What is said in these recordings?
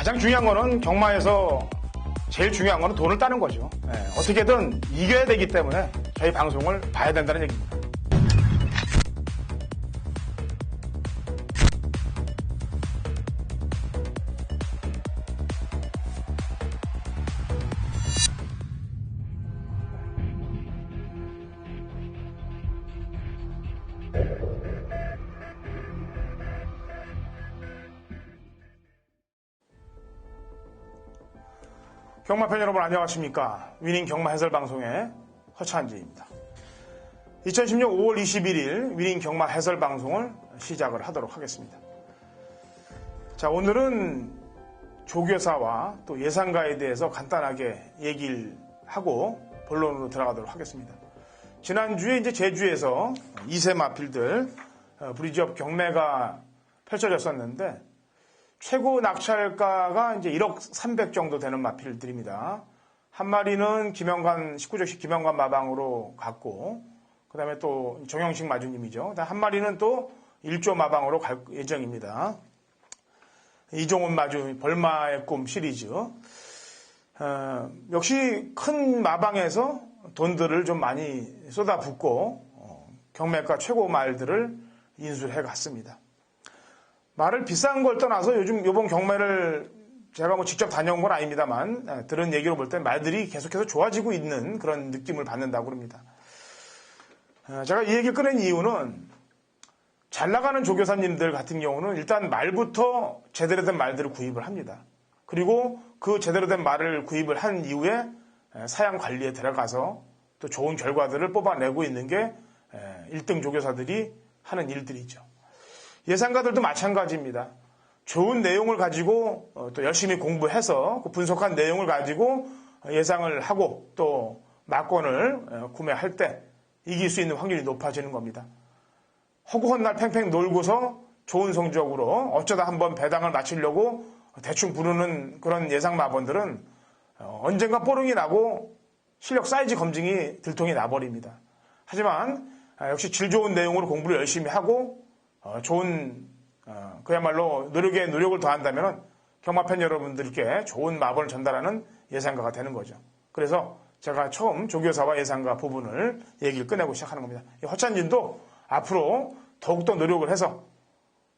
가장 중요한 거는 경마에서 제일 중요한 거는 돈을 따는 거죠. 어떻게든 이겨야 되기 때문에 저희 방송을 봐야 된다는 얘기입니다. 경마팬 여러분 안녕하십니까. 위닝 경마 해설 방송의 허찬지입니다. 2016년 5월 21일 위닝 경마 해설 방송을 시작을 하도록 하겠습니다. 자, 오늘은 조교사와 또 예상가에 대해서 간단하게 얘기를 하고 본론으로 들어가도록 하겠습니다. 지난주에 이제 제주에서 2세 마필들 브리지업 경매가 펼쳐졌었는데 최고 낙찰가가 이제 1억 300 정도 되는 마필들입니다. 한 마리는 김영관, 19적식 김영관 마방으로 갔고, 그 다음에 또 정영식 마주님이죠. 한 마리는 또 1조 마방으로 갈 예정입니다. 이종훈 마주, 벌마의 꿈 시리즈. 역시 큰 마방에서 돈들을 좀 많이 쏟아붓고, 경매가 최고 말들을 인수해 갔습니다. 말을 비싼 걸 떠나서 요번 경매를 제가 뭐 직접 다녀온 건 아닙니다만 들은 얘기로 볼 때 말들이 계속해서 좋아지고 있는 그런 느낌을 받는다고 합니다. 제가 이 얘기를 꺼낸 이유는 잘 나가는 조교사님들 같은 경우는 일단 말부터 제대로 된 말들을 구입을 합니다. 그리고 그 제대로 된 말을 구입을 한 이후에 사양 관리에 들어가서 또 좋은 결과들을 뽑아내고 있는 게 1등 조교사들이 하는 일들이죠. 예상가들도 마찬가지입니다. 좋은 내용을 가지고 또 열심히 공부해서 그 분석한 내용을 가지고 예상을 하고 또 막권을 구매할 때 이길 수 있는 확률이 높아지는 겁니다. 허구한 날 팽팽 놀고서 좋은 성적으로 어쩌다 한번 배당을 맞추려고 대충 부르는 그런 예상 마번들은 언젠가 뽀릉이 나고 실력 사이즈 검증이 들통이 나버립니다. 하지만 역시 질 좋은 내용으로 공부를 열심히 하고 좋은 그야말로 노력에 노력을 더한다면 경마팬 여러분들께 좋은 마번을 전달하는 예상가가 되는 거죠. 그래서 제가 처음 조교사와 예상가 부분을 얘기를 꺼내고 시작하는 겁니다. 허찬진도 앞으로 더욱더 노력을 해서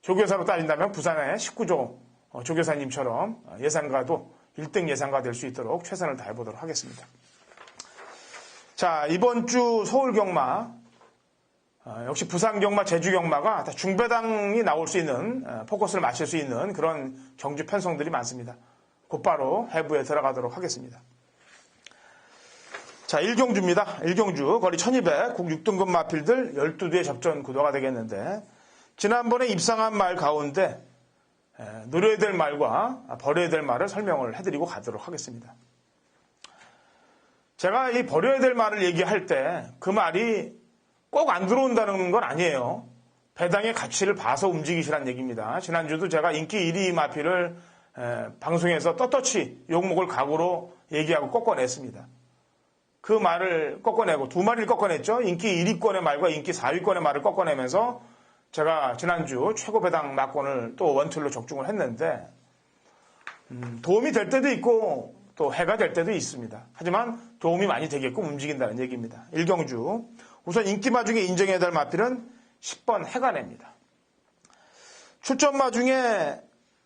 조교사로 따진다면 부산의 19조 조교사님처럼 예상가도 1등 예상가 될 수 있도록 최선을 다해보도록 하겠습니다. 자, 이번 주 서울 경마 역시 부산 경마, 제주 경마가 다 중배당이 나올 수 있는 포커스를 맞출 수 있는 그런 경주 편성들이 많습니다. 곧바로 해부에 들어가도록 하겠습니다. 자, 1경주입니다. 1경주 거리 1200 국 6등급 마필들 12두의 접전 구도가 되겠는데 지난번에 입상한 말 가운데 노려야 될 말과 버려야 될 말을 설명을 해드리고 가도록 하겠습니다. 제가 이 버려야 될 말을 얘기할 때 그 말이 꼭 안 들어온다는 건 아니에요. 배당의 가치를 봐서 움직이시란 얘기입니다. 지난주도 제가 인기 1위 마필을 방송에서 떳떳이 욕먹을 각오로 얘기하고 꺾어냈습니다. 그 말을 꺾어내고 두 마리를 꺾어냈죠. 인기 1위권의 말과 인기 4위권의 말을 꺾어내면서 제가 지난주 최고 배당 막권을 또 원툴로 적중을 했는데 도움이 될 때도 있고 또 해가 될 때도 있습니다. 하지만 도움이 많이 되게끔 움직인다는 얘기입니다. 1경주 우선 인기마 중에 인정해야 될 마필은 10번 해가냅니다. 출전마 중에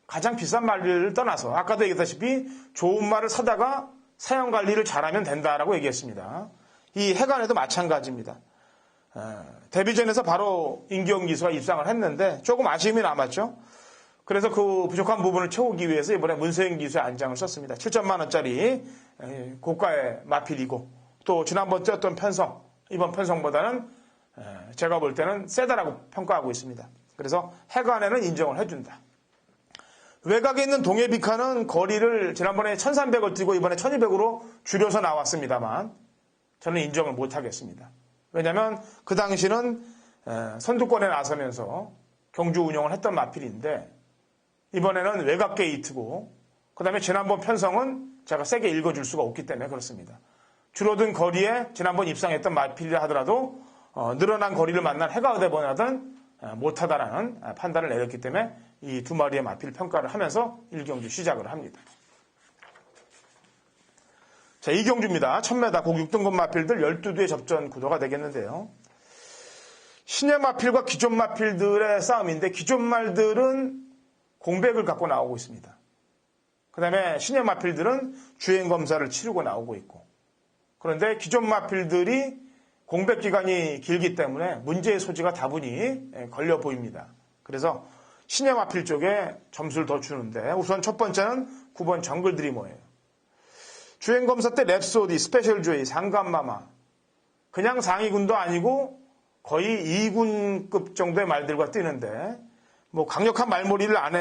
가장 비싼 말을 떠나서 아까도 얘기했다시피 좋은 말을 사다가 사용 관리를 잘하면 된다라고 얘기했습니다. 이 해간에도 마찬가지입니다. 데뷔전에서 바로 임기영 기수가 입상을 했는데 조금 아쉬움이 남았죠. 그래서 그 부족한 부분을 채우기 위해서 이번에 문세영 기수의 안장을 썼습니다. 7천만 원짜리 고가의 마필이고 또 지난번 뛰었던 편성 이번 편성보다는 제가 볼 때는 세다라고 평가하고 있습니다. 그래서 해관에는 인정을 해준다. 외곽에 있는 동해비카는 거리를 지난번에 1300을 뛰고 이번에 1200으로 줄여서 나왔습니다만 저는 인정을 못하겠습니다. 왜냐하면 그 당시는 선두권에 나서면서 경주 운영을 했던 마필인데 이번에는 외곽 게이트고 그 다음에 지난번 편성은 제가 세게 읽어줄 수가 없기 때문에 그렇습니다. 줄어든 거리에 지난번 입상했던 마필이라 하더라도 늘어난 거리를 만난 해가대번하든 못하다라는 판단을 내렸기 때문에 이 두 마리의 마필 평가를 하면서 1경주 시작을 합니다. 자, 2경주입니다. 1000m 고 6등급 마필들 12두의 접전 구도가 되겠는데요. 신예 마필과 기존 마필들의 싸움인데 기존 말들은 공백을 갖고 나오고 있습니다. 그 다음에 신예 마필들은 주행 검사를 치르고 나오고 있고, 그런데 기존 마필들이 공백 기간이 길기 때문에 문제의 소지가 다분히 걸려 보입니다. 그래서 신예 마필 쪽에 점수를 더 주는데 우선 첫 번째는 9번 정글 드리머예요. 주행 검사 때 랩소디, 스페셜 조이, 상감마마, 그냥 상위군도 아니고 거의 2군급 정도의 말들과 뛰는데 뭐 강력한 말몰이를 안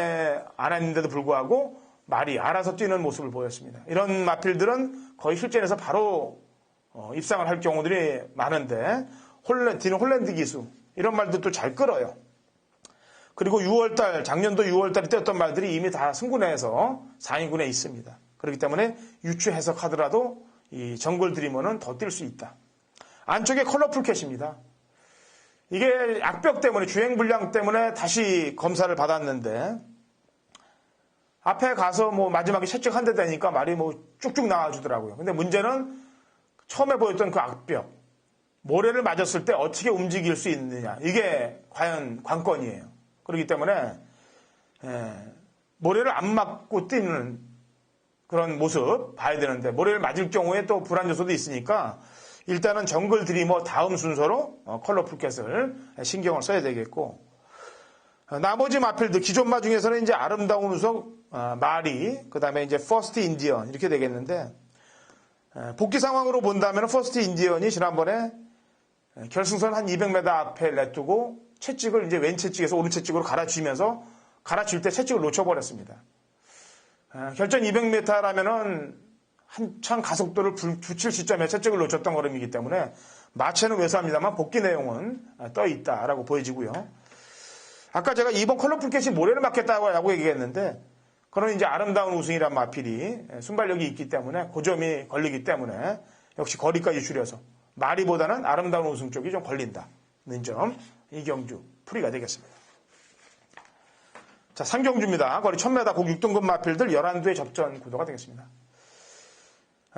했는데도 불구하고 말이 알아서 뛰는 모습을 보였습니다. 이런 마필들은 거의 실전에서 바로 입상을 할 경우들이 많은데 뒤는 홀랜드 기수 이런 말들도 잘 끌어요. 그리고 작년도 6월달에 뛰었던 말들이 이미 다 승군에서 상위군에 있습니다. 그렇기 때문에 유추 해석하더라도 이 정글 드리머는 더 뛸 수 있다. 안쪽에 컬러풀 캣입니다. 이게 악벽 때문에 주행 불량 때문에 다시 검사를 받았는데 앞에 가서 뭐 마지막에 채찍 한 대 되니까 말이 뭐 쭉쭉 나와주더라고요. 근데 문제는 처음에 보였던 그 악벽, 모래를 맞았을 때 어떻게 움직일 수 있느냐. 이게 과연 관건이에요. 그렇기 때문에 모래를 안 맞고 뛰는 그런 모습 봐야 되는데 모래를 맞을 경우에 또 불안 요소도 있으니까 일단은 정글 드리머 다음 순서로 컬러풀 캣을 신경을 써야 되겠고, 나머지 마필들 기존 마 중에서는 이제 아름다운 우석, 마리, 그 다음에 이제 퍼스트 인디언 이렇게 되겠는데, 복귀 상황으로 본다면 퍼스트 인디언이 지난번에 결승선 한 200m 앞에 냅두고 채찍을 이제 왼 채찍에서 오른 채찍으로 갈아쥐면서 갈아쥘 때 채찍을 놓쳐버렸습니다. 결전 200m라면은 한참 가속도를 붙일 시점에 채찍을 놓쳤던 걸음이기 때문에 마체는 왜소합니다만 복귀 내용은 떠 있다라고 보여지고요. 아까 제가 2번 컬러풀 캣이 모래를 맞겠다고 얘기했는데 그런 이제 아름다운 우승이란 마필이 순발력이 있기 때문에 그 점이 걸리기 때문에 역시 거리까지 줄여서 마리보다는 아름다운 우승 쪽이 좀 걸린다는 점, 이경주 풀이가 되겠습니다. 자, 3경주입니다. 거리 1000m 고 6등급 마필들 11두의 접전 구도가 되겠습니다.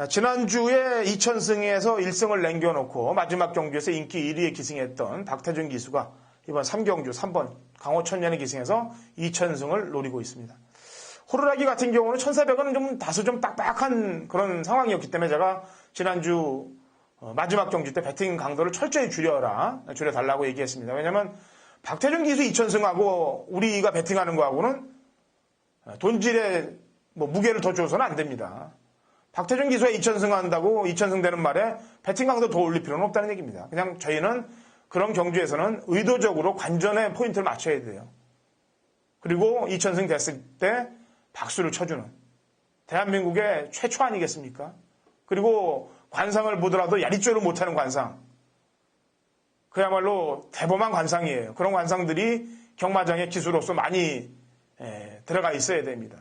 지난주에 2000승에서 1승을 남겨놓고 마지막 경주에서 인기 1위에 기승했던 박태준 기수가 이번 3경주 3번 강호천년에 기승해서 2000승을 노리고 있습니다. 호루라기 같은 경우는 1400은 좀 다소 좀 빡빡한 그런 상황이었기 때문에 제가 지난주 마지막 경주 때 배팅 강도를 철저히 줄여달라고 얘기했습니다. 왜냐하면 박태준 기수 2000승하고 우리가 배팅하는 거하고는 돈질에 무게를 더 줘서는 안 됩니다. 박태준 기수가 2000승 한다고 2000승 되는 말에 배팅 강도 더 올릴 필요는 없다는 얘기입니다. 그냥 저희는 그런 경주에서는 의도적으로 관전에 포인트를 맞춰야 돼요. 그리고 2000승 됐을 때 박수를 쳐주는 대한민국의 최초 아니겠습니까? 그리고 관상을 보더라도 야리쪼를 못하는 관상. 그야말로 대범한 관상이에요. 그런 관상들이 경마장의 기수로서 많이 들어가 있어야 됩니다.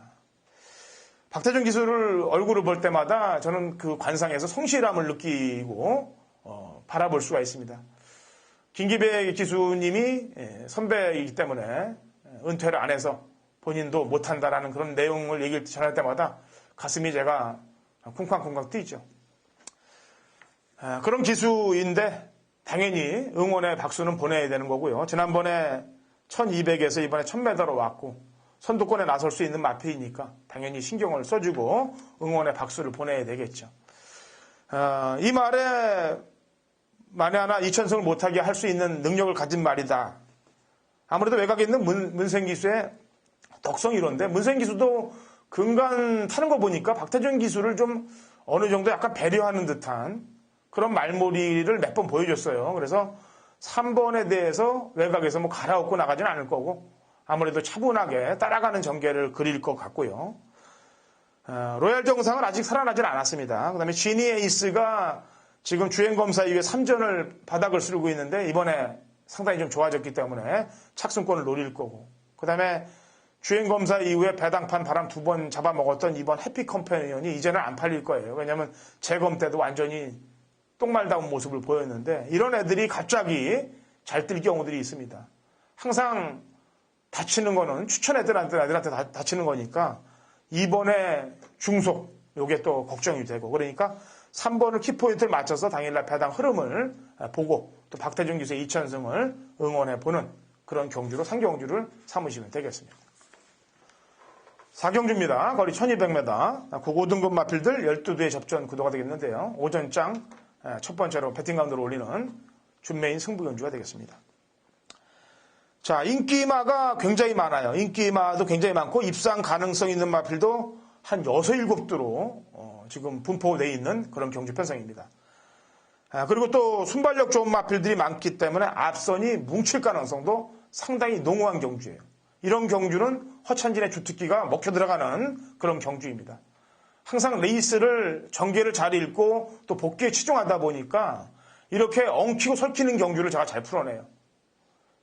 박태준 기수를 얼굴을 볼 때마다 저는 그 관상에서 성실함을 느끼고 바라볼 수가 있습니다. 김기배 기수님이 선배이기 때문에 은퇴를 안 해서 본인도 못한다라는 그런 내용을 얘기를 전할 때마다 가슴이 제가 쿵쾅쿵쾅 뛰죠. 그런 기수인데 당연히 응원의 박수는 보내야 되는 거고요. 지난번에 1200에서 이번에 1000m로 왔고 선두권에 나설 수 있는 마필이니까 당연히 신경을 써주고 응원의 박수를 보내야 되겠죠. 이 말에 만에 하나 2000승을 못하게 할 수 있는 능력을 가진 말이다. 아무래도 외곽에 있는 문생기수의 덕성이론데 문생기수도 근간 타는 거 보니까 박태준 기수를 좀 어느 정도 약간 배려하는 듯한 그런 말몰이를 몇 번 보여줬어요. 그래서 3번에 대해서 외곽에서 갈아엎고 나가지는 않을 거고 아무래도 차분하게 따라가는 전개를 그릴 것 같고요. 로얄 정상은 아직 살아나질 않았습니다. 그 다음에 지니 에이스가 지금 주행검사 이후에 3전을 바닥을 쓸고 있는데 이번에 상당히 좀 좋아졌기 때문에 착승권을 노릴 거고, 그 다음에 주행검사 이후에 배당판 바람 2번 잡아먹었던 이번 해피 컴패니언이 이제는 안 팔릴 거예요. 왜냐하면 재검 때도 완전히 똥말다운 모습을 보였는데 이런 애들이 갑자기 잘 뛸 경우들이 있습니다. 항상 다치는 거는 추천 애들한테 다치는 거니까 2번에 중속 요게 또 걱정이 되고 그러니까 3번을 키포인트를 맞춰서 당일날 배당 흐름을 보고 또 박태준 기수의 2천승을 응원해보는 그런 경주로 3경주를 삼으시면 되겠습니다. 4경주입니다. 거리 1200m 9고등급 마필들 12대의 접전 구도가 되겠는데요. 오전장 첫 번째로 배팅 가운데로 올리는 준메인 승부경주가 되겠습니다. 자, 인기마가 굉장히 많아요. 인기마도 굉장히 많고 입상 가능성 있는 마필도 한 6, 7두로 지금 분포되어 있는 그런 경주 편성입니다. 그리고 또 순발력 좋은 마필들이 많기 때문에 앞선이 뭉칠 가능성도 상당히 농후한 경주예요. 이런 경주는 허찬진의 주특기가 먹혀 들어가는 그런 경주입니다. 항상 레이스를 전개를 잘 읽고 또 복귀에 치중하다 보니까 이렇게 엉키고 설키는 경주를 제가 잘 풀어내요.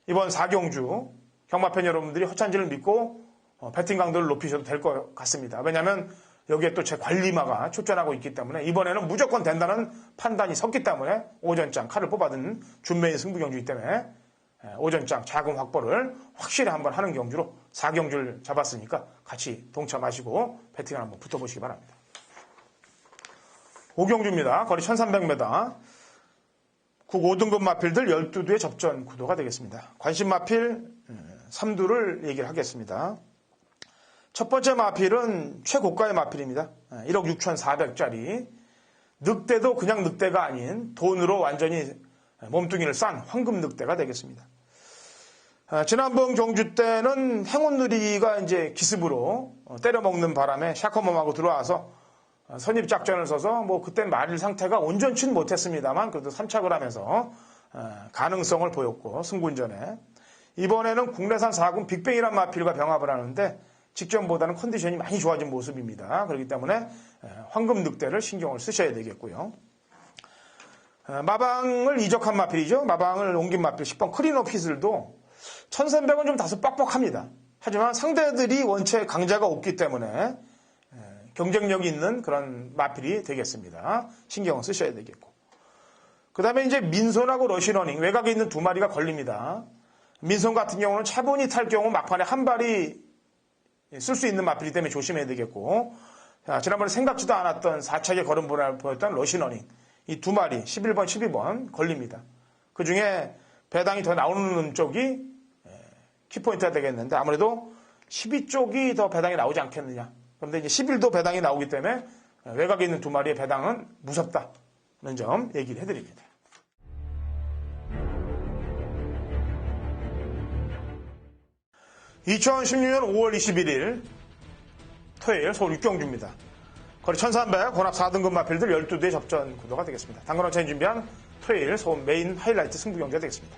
이번 4경주 경마팬 여러분들이 허찬진을 믿고 배팅 강도를 높이셔도 될 것 같습니다. 왜냐하면 여기에 또 제 관리마가 출전하고 있기 때문에 이번에는 무조건 된다는 판단이 섰기 때문에 오전장 칼을 뽑아든 준메인 승부경주이기 때문에 오전장 자금 확보를 확실히 한번 하는 경주로 4경주를 잡았으니까 같이 동참하시고 배팅을 한번 붙어보시기 바랍니다. 5경주입니다. 거리 1300m 9고등급 마필들 12두의 접전 구도가 되겠습니다. 관심 마필 3두를 얘기를 하겠습니다. 첫 번째 마필은 최고가의 마필입니다. 1억 6,400짜리. 늑대도 그냥 늑대가 아닌 돈으로 완전히 몸뚱이를 싼 황금 늑대가 되겠습니다. 지난번 경주 때는 행운누리가 이제 기습으로 때려먹는 바람에 샤커멈하고 들어와서 선입작전을 써서 뭐 그땐 마릴 상태가 온전치는 못했습니다만 그래도 3착을 하면서 가능성을 보였고 승군전에 이번에는 국내산 4군 빅뱅이란 마필과 병합을 하는데 직전보다는 컨디션이 많이 좋아진 모습입니다. 그렇기 때문에 황금 늑대를 신경을 쓰셔야 되겠고요. 마방을 이적한 마필이죠. 마방을 옮긴 마필 10번 크리노 피슬도 1300은 좀 다소 뻑뻑합니다. 하지만 상대들이 원체 강자가 없기 때문에 경쟁력이 있는 그런 마필이 되겠습니다. 신경을 쓰셔야 되겠고. 그 다음에 이제 민손하고 러시러닝 외곽에 있는 두 마리가 걸립니다. 민손 같은 경우는 차분히 탈 경우 막판에 한 발이 쓸 수 있는 마필이기 때문에 조심해야 되겠고 지난번에 생각지도 않았던 4착의 걸음보를 보였던 러시러닝 이 두 마리 11번, 12번 걸립니다. 그 중에 배당이 더 나오는 쪽이 키포인트가 되겠는데 아무래도 12쪽이 더 배당이 나오지 않겠느냐. 그런데 이제 11도 배당이 나오기 때문에 외곽에 있는 두 마리의 배당은 무섭다는 점 얘기를 해드립니다. (2016년 5월 21일) 토요일 서울 6경주입니다. 거리 1300 혼합 4등급 마필들 12대의 접전 구도가 되겠습니다. 당근원차인 준비한 토요일 서울 메인 하이라이트 승부경주가 되겠습니다.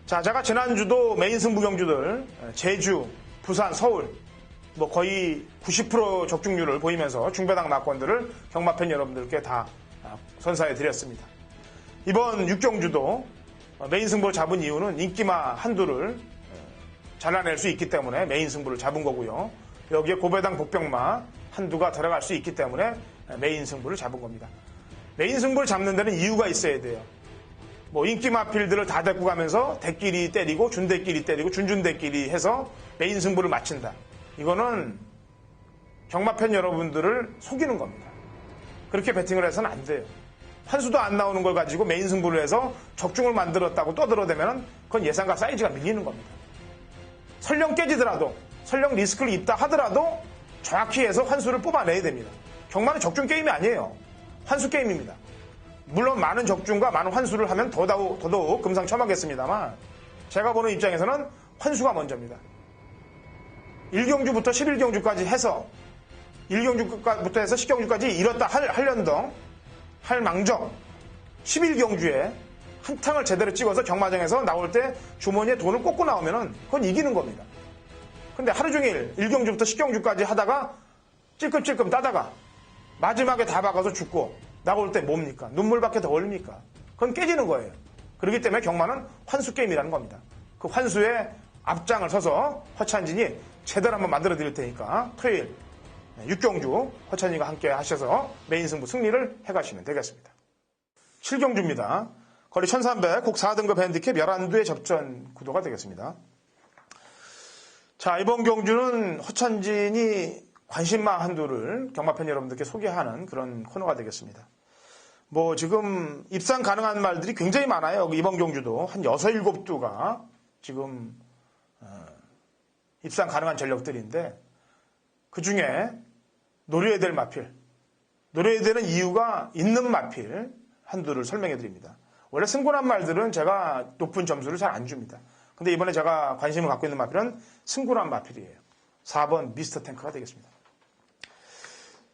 자, 제가 지난주도 메인 승부경주들 제주, 부산, 서울 뭐 거의 90% 적중률을 보이면서 중배당 낙권들을 경마팬 여러분들께 다 선사해 드렸습니다. 이번 6경주도 메인 승부를 잡은 이유는 인기마 한두를 잘라낼 수 있기 때문에 메인 승부를 잡은 거고요. 여기에 고배당 복병마 한두가 들어갈 수 있기 때문에 메인 승부를 잡은 겁니다. 메인 승부를 잡는 데는 이유가 있어야 돼요. 뭐 인기 마필들을 다 데리고 가면서 대끼리 때리고 준대끼리 때리고 준준대끼리 해서 메인 승부를 마친다. 이거는 경마팬 여러분들을 속이는 겁니다. 그렇게 배팅을 해서는 안 돼요. 환수도 안 나오는 걸 가지고 메인 승부를 해서 적중을 만들었다고 떠들어대면 그건 예상과 사이즈가 밀리는 겁니다. 설령 깨지더라도 설령 리스크를 입다 하더라도 정확히 해서 환수를 뽑아내야 됩니다. 경마는 적중 게임이 아니에요. 환수 게임입니다. 물론 많은 적중과 많은 환수를 하면 더더욱 금상첨화겠습니다만 제가 보는 입장에서는 환수가 먼저입니다. 1경주부터 11경주까지 해서 1경주부터 해서 10경주까지 이렇다 할련덩 할망정 11경주에 한 탕을 제대로 찍어서 경마장에서 나올 때 주머니에 돈을 꽂고 나오면 그건 이기는 겁니다. 근데 하루 종일 1경주부터 10경주까지 하다가 찔끔찔끔 따다가 마지막에 다 박아서 죽고 나올 때 뭡니까? 눈물밖에 더 흘립니까? 그건 깨지는 거예요. 그렇기 때문에 경마는 환수 게임이라는 겁니다. 그 환수에 앞장을 서서 허찬진이 제대로 한번 만들어 드릴 테니까 토요일 6경주 허찬진과 함께 하셔서 메인 승부 승리를 해가시면 되겠습니다. 7경주입니다. 거리 1300 곡 4등급 핸디캡 11두의 접전 구도가 되겠습니다. 자, 이번 경주는 허천진이 관심마 한두를 경마팬 여러분들께 소개하는 그런 코너가 되겠습니다. 뭐 지금 입상 가능한 말들이 굉장히 많아요. 이번 경주도 한 6, 7두가 지금 입상 가능한 전력들인데 그 중에 노려야 될 마필, 노려야 되는 이유가 있는 마필 한두를 설명해 드립니다. 원래 승부난 말들은 제가 높은 점수를 잘 안 줍니다. 근데 이번에 제가 관심을 갖고 있는 마필은 승부난 마필이에요. 4번 미스터 탱크가 되겠습니다.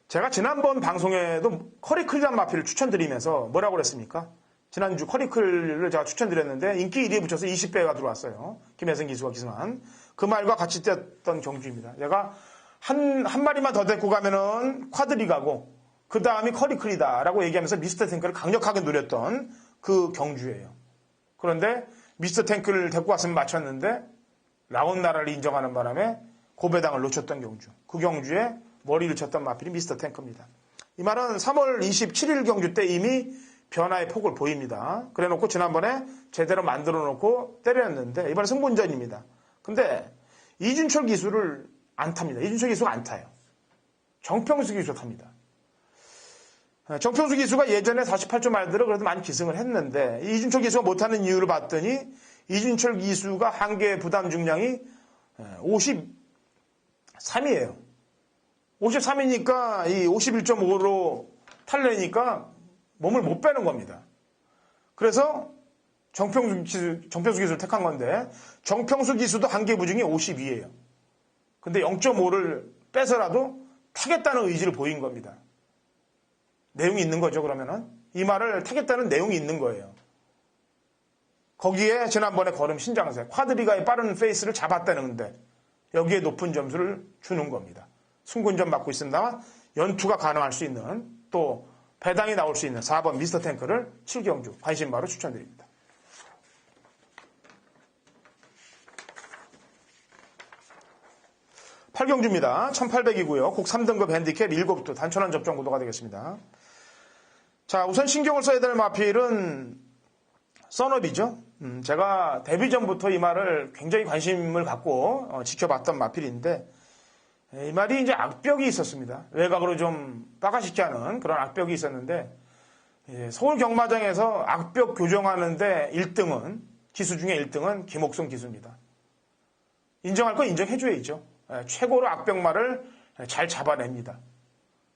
제가 지난번 방송에도 커리클이란 마필을 추천드리면서 뭐라고 그랬습니까? 지난주 커리클을 제가 추천드렸는데 인기 1위에 붙여서 20배가 들어왔어요. 김혜승 기수가 기승한. 그 말과 같이 뛰었던 경주입니다. 제가 한 마리만 더 데리고 가면은 쿼드리 가고 그 다음이 커리클이다라고 얘기하면서 미스터 탱크를 강력하게 노렸던 그 경주예요. 그런데 미스터 탱크를 데리고 왔으면 맞췄는데 라온나라를 인정하는 바람에 고배당을 놓쳤던 경주. 그 경주에 머리를 쳤던 마필이 미스터 탱크입니다. 이 말은 3월 27일 경주 때 이미 변화의 폭을 보입니다. 그래 놓고 지난번에 제대로 만들어 놓고 때렸는데 이번에 승본전입니다. 근데 이준철 기수를 안 탑니다. 이준철 기수가 안 타요. 정평수 기수가 탑니다. 정평수 기수가 예전에 48조 말들을 그래도 많이 기승을 했는데 이준철 기수가 못하는 이유를 봤더니 이준철 기수가 한계 부담 중량이 53이에요. 53이니까 이 51.5로 탈래니까 몸을 못 빼는 겁니다. 그래서 정평수 기수를 택한 건데 정평수 기수도 한계 부중이 52예요. 근데 0.5를 빼서라도 타겠다는 의지를 보인 겁니다. 내용이 있는 거죠, 그러면은. 이 말을 타겠다는 내용이 있는 거예요. 거기에 지난번에 걸음 신장세, 쿼드리가의 빠른 페이스를 잡았다는데 여기에 높은 점수를 주는 겁니다. 승군전 맞고 있습니다만 연투가 가능할 수 있는 또 배당이 나올 수 있는 4번 미스터 탱크를 7경주 관심마로 추천드립니다. 8경주입니다. 1800이고요. 곡 3등급 핸디캡 7두 단천원 접종 구도가 되겠습니다. 자, 우선 신경을 써야 될 마필은 썬업이죠. 제가 데뷔 전부터 이 말을 굉장히 관심을 갖고 지켜봤던 마필인데 이 말이 이제 악벽이 있었습니다. 외곽으로 좀 빠가시게 하는 그런 악벽이 있었는데 서울 경마장에서 악벽 교정하는데 1등은 기수 중에 1등은 김옥성 기수입니다. 인정할 건 인정해줘야죠. 최고로 악벽말을 잘 잡아냅니다.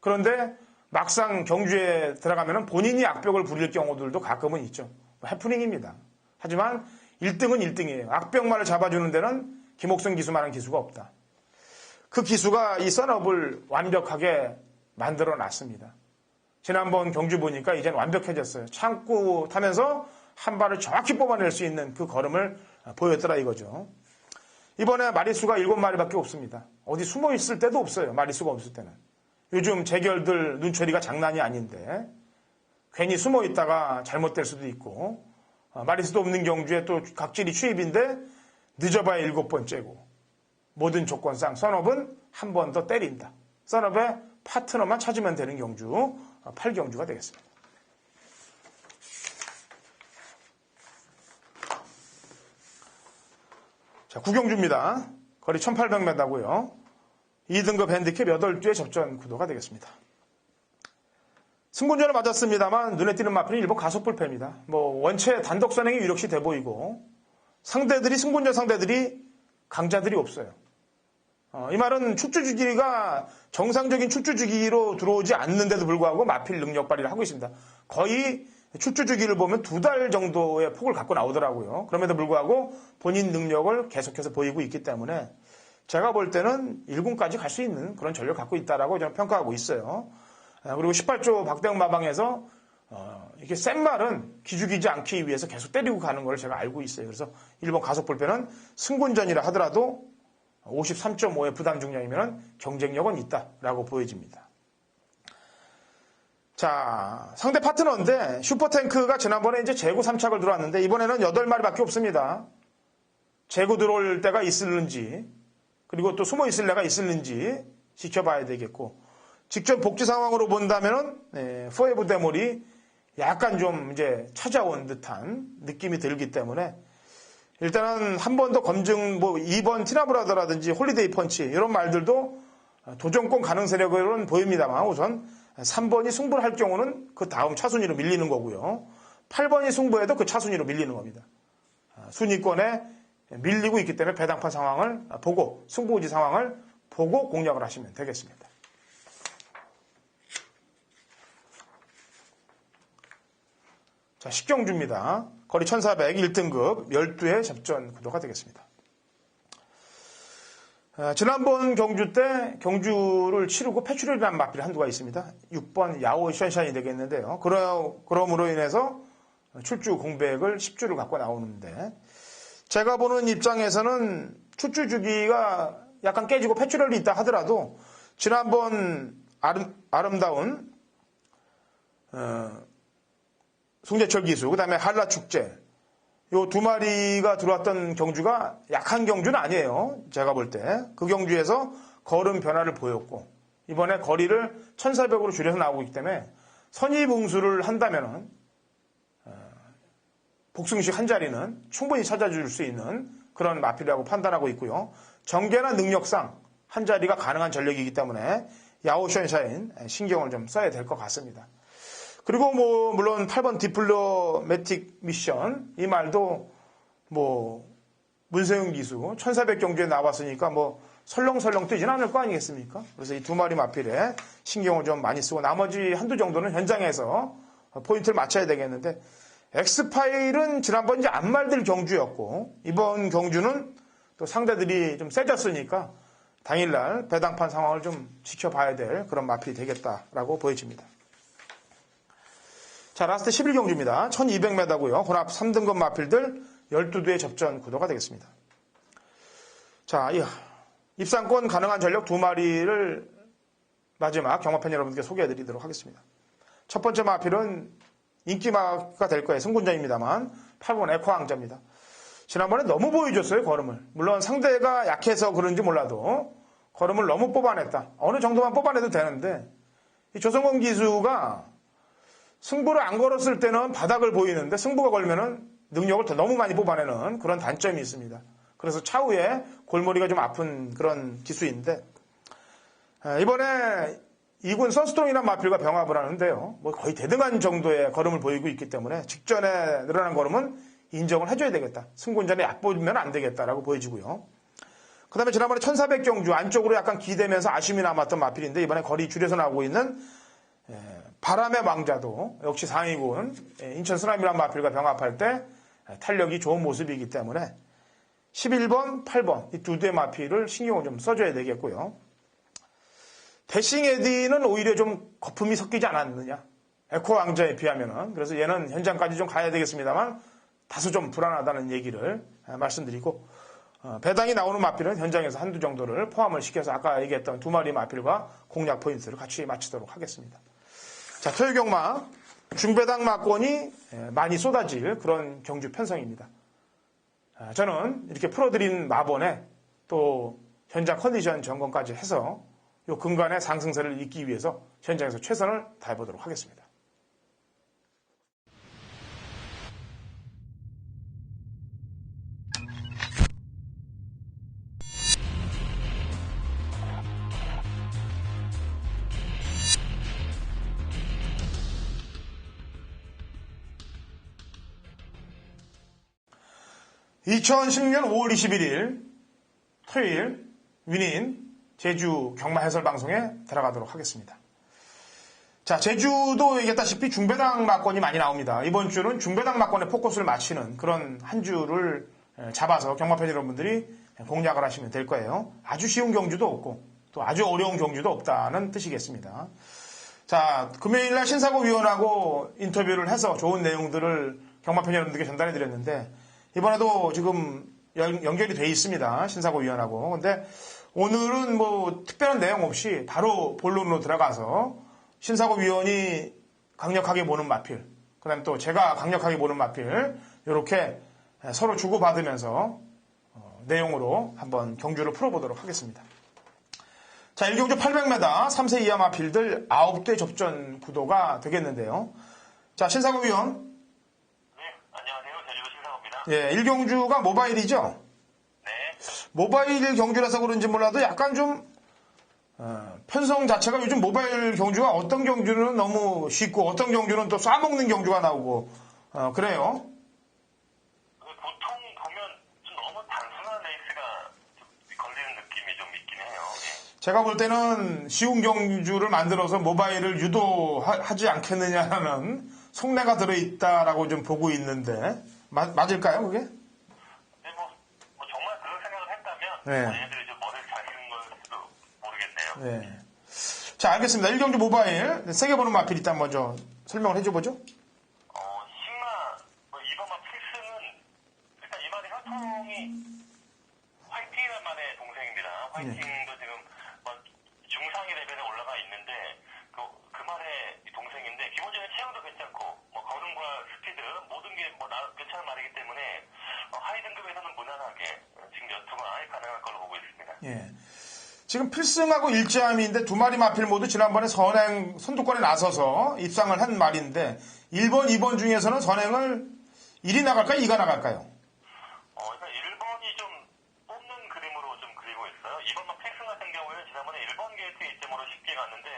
그런데 막상 경주에 들어가면 본인이 악벽을 부릴 경우들도 가끔은 있죠. 해프닝입니다. 하지만 1등은 1등이에요. 악벽말을 잡아주는 데는 김옥성 기수만한 기수가 없다. 그 기수가 이 썬업을 완벽하게 만들어 놨습니다. 지난번 경주 보니까 이젠 완벽해졌어요. 참고 타면서 한 발을 정확히 뽑아낼 수 있는 그 걸음을 보였더라 이거죠. 이번에 마리수가 7마리밖에 없습니다. 어디 숨어 있을 때도 없어요. 마리수가 없을 때는. 요즘 재결들 눈초리가 장난이 아닌데 괜히 숨어 있다가 잘못될 수도 있고 마리수도 없는 경주에 또 각질이 추입인데 늦어봐야 7번째고 모든 조건상 썬업은 한 번 더 때린다. 썬업의 파트너만 찾으면 되는 경주 8경주가 되겠습니다. 자, 9경주입니다. 거리 1800m고요. 2등급 핸디캡 8두의 접전 구도가 되겠습니다. 승군전을 맞았습니다만 눈에 띄는 마필은 일본 가속불패입니다. 원체 단독 선행이 유력시 돼 보이고 승군전 상대들이 강자들이 없어요. 이 말은 축주주기가 정상적인 축주주기로 들어오지 않는데도 불구하고 마필 능력 발휘를 하고 있습니다. 거의 축주주기를 보면 2달 정도의 폭을 갖고 나오더라고요. 그럼에도 불구하고 본인 능력을 계속해서 보이고 있기 때문에 제가 볼 때는 1군까지 갈 수 있는 그런 전력을 갖고 있다라고 저는 평가하고 있어요. 그리고 18조 박대마방에서 이게 센 말은 기죽이지 않기 위해서 계속 때리고 가는 걸 제가 알고 있어요. 그래서 일본 가속불패는 승군전이라 하더라도 53.5의 부담 중량이면 경쟁력은 있다라고 보여집니다. 자, 상대 파트너인데 슈퍼탱크가 지난번에 이제 재고 3착을 들어왔는데 이번에는 8마리밖에 없습니다. 재고 들어올 때가 있을는지 그리고 또 숨어 있을 애가 있을는지 지켜봐야 되겠고 직전 복지 상황으로 본다면은 포에브 데몰이 약간 좀 이제 찾아온 듯한 느낌이 들기 때문에 일단은 한 번 더 검증, 2번 티나브라더라든지 홀리데이 펀치, 이런 말들도 도전권 가능 세력은 보입니다만 우선 3번이 승부를 할 경우는 그 다음 차순위로 밀리는 거고요. 8번이 승부해도 그 차순위로 밀리는 겁니다. 순위권에 밀리고 있기 때문에 배당판 상황을 보고, 승부지 상황을 보고 공략을 하시면 되겠습니다. 자, 식경주입니다. 거리 1400, 1등급, 12회 접전 구도가 되겠습니다. 지난번 경주 때 경주를 치르고 패출혈이라는 마필이 한두가 있습니다. 6번 야오 션샤인이 되겠는데요. 그러므로 인해서 출주 공백을 10주를 갖고 나오는데, 제가 보는 입장에서는 출주 주기가 약간 깨지고 패출혈이 있다 하더라도 지난번 아름다운 송재철 기수, 그 다음에 한라축제, 요 두 마리가 들어왔던 경주가 약한 경주는 아니에요. 제가 볼 때. 그 경주에서 걸음 변화를 보였고, 이번에 거리를 1400으로 줄여서 나오고 있기 때문에 선입응수를 한다면은, 복승식 한 자리는 충분히 찾아줄 수 있는 그런 마필이라고 판단하고 있고요. 정계나 능력상 한 자리가 가능한 전력이기 때문에 야오션샤인 신경을 좀 써야 될 것 같습니다. 그리고 물론 8번 디플로매틱 미션, 이 말도 문세윤 기수 1400 경주에 나왔으니까 설렁설렁 뛰진 않을 거 아니겠습니까? 그래서 이 두 마리 마필에 신경을 좀 많이 쓰고 나머지 한두 정도는 현장에서 포인트를 맞춰야 되겠는데, 엑스파일은 지난번 이제 안말들 경주였고, 이번 경주는 또 상대들이 좀 세졌으니까 당일날 배당판 상황을 좀 지켜봐야 될 그런 마필이 되겠다라고 보여집니다. 자, 라스트 11경주입니다. 1200m고요. 혼합 3등급 마필들 12두의 접전 구도가 되겠습니다. 자, 입상권 가능한 전력 두 마리를 마지막 경마팬 여러분께 소개해드리도록 하겠습니다. 첫 번째 마필은 인기마가 될 거예요. 승군자입니다만 8번 에코왕자입니다. 지난번에 너무 보여줬어요, 걸음을. 물론 상대가 약해서 그런지 몰라도 걸음을 너무 뽑아냈다. 어느 정도만 뽑아내도 되는데, 이 조성권 기수가 승부를 안 걸었을 때는 바닥을 보이는데 승부가 걸면은 능력을 더 너무 많이 뽑아내는 그런 단점이 있습니다. 그래서 차후에 골머리가 좀 아픈 그런 기수인데, 이번에 2군 선수통이라는 마필과 병합을 하는데요. 거의 대등한 정도의 걸음을 보이고 있기 때문에 직전에 늘어난 걸음은 인정을 해줘야 되겠다. 승군전에 얕보면 안 되겠다라고 보여지고요. 그 다음에 지난번에 1400 경주 안쪽으로 약간 기대면서 아쉬움이 남았던 마필인데, 이번에 거리 줄여서 나오고 있는 바람의 왕자도 역시 상위군 인천 쓰나미란 마필과 병합할 때 탄력이 좋은 모습이기 때문에 11번, 8번 이 두 대의 마필을 신경을 좀 써줘야 되겠고요. 대싱 에디는 오히려 좀 거품이 섞이지 않았느냐, 에코 왕자에 비하면은. 그래서 얘는 현장까지 좀 가야 되겠습니다만 다소 좀 불안하다는 얘기를 말씀드리고, 배당이 나오는 마필은 현장에서 한두 정도를 포함을 시켜서 아까 얘기했던 두 마리 마필과 공략 포인트를 같이 맞추도록 하겠습니다. 자, 토요경마 중배당 마권이 많이 쏟아질 그런 경주 편성입니다. 저는 이렇게 풀어드린 마번에 또 현장 컨디션 점검까지 해서 이 근간의 상승세를 잇기 위해서 현장에서 최선을 다해보도록 하겠습니다. (2016년 5월 21일) 토요일 위닌 제주 경마 해설 방송에 들어가도록 하겠습니다. 자, 제주도 얘기했다시피 중배당 막권이 많이 나옵니다. 이번 주는 중배당 막권에 포커스를 맞추는 그런 한 주를 잡아서 경마팬 여러분들이 공략을 하시면 될 거예요. 아주 쉬운 경주도 없고 또 아주 어려운 경주도 없다는 뜻이겠습니다. 자, 금요일날 신사고 위원하고 인터뷰를 해서 좋은 내용들을 경마팬 여러분들께 전달해 드렸는데, 이번에도 지금 연결이 돼 있습니다. 신사고 위원하고. 근데 오늘은 특별한 내용 없이 바로 본론으로 들어가서 신사고 위원이 강력하게 보는 마필, 그 다음에 또 제가 강력하게 보는 마필, 이렇게 서로 주고받으면서 내용으로 한번 경주를 풀어보도록 하겠습니다. 자, 1경주 800m 3세 이하 마필들 9대 접전 구도가 되겠는데요. 자, 신사고 위원. 네, 안녕하세요. 제주도 신사고입니다. 예, 일경주가 모바일이죠? 네. 모바일 경주라서 그런지 몰라도 약간 좀 편성 자체가 요즘 모바일 경주가 어떤 경주는 너무 쉽고 어떤 경주는 또 쏴먹는 경주가 나오고 그래요. 보통 보면 좀 너무 단순한 레이스가 좀 걸리는 느낌이 좀 있긴 해요. 예. 제가 볼 때는 쉬운 경주를 만들어서 모바일을 유도하지 않겠느냐는 속내가 들어있다라고 좀 보고 있는데 맞을까요 그게? 근데 뭐 정말 그런 생각을 했다면 네. 얘들이 좀 머리를 잘 쓴 걸지도 모르겠네요. 네. 자, 알겠습니다. 일경주 모바일 세게 보는 마필 일단 먼저 설명을 해줘보죠. 신마 이번만 필승은 일단 이 말이 혈통이 화이팅이란 말의 동생입니다. 화이팅도 지금 중상위 레벨에 올라가 있는데 그 말의 동생인데 기본적인 체형도 괜찮고 걸음과 스피드 모든 게 괜찮은 말이기 때문에 하위 등급에서는 무난하게 지금 연투가 가능할 걸로 보고 있습니다. 예. 지금 필승하고 일지함인데 두 마리 마필 모두 지난번에 선행 선두권에 나서서 입상을 한 말인데 1번, 2번 중에서는 선행을 1이 나갈까요? 2가 나갈까요? 일단 1번이 좀 뽑는 그림으로 좀 그리고 있어요. 2번만 필승 같은 경우에는 지난번에 1번 게이트 이점으로 쉽게 갔는데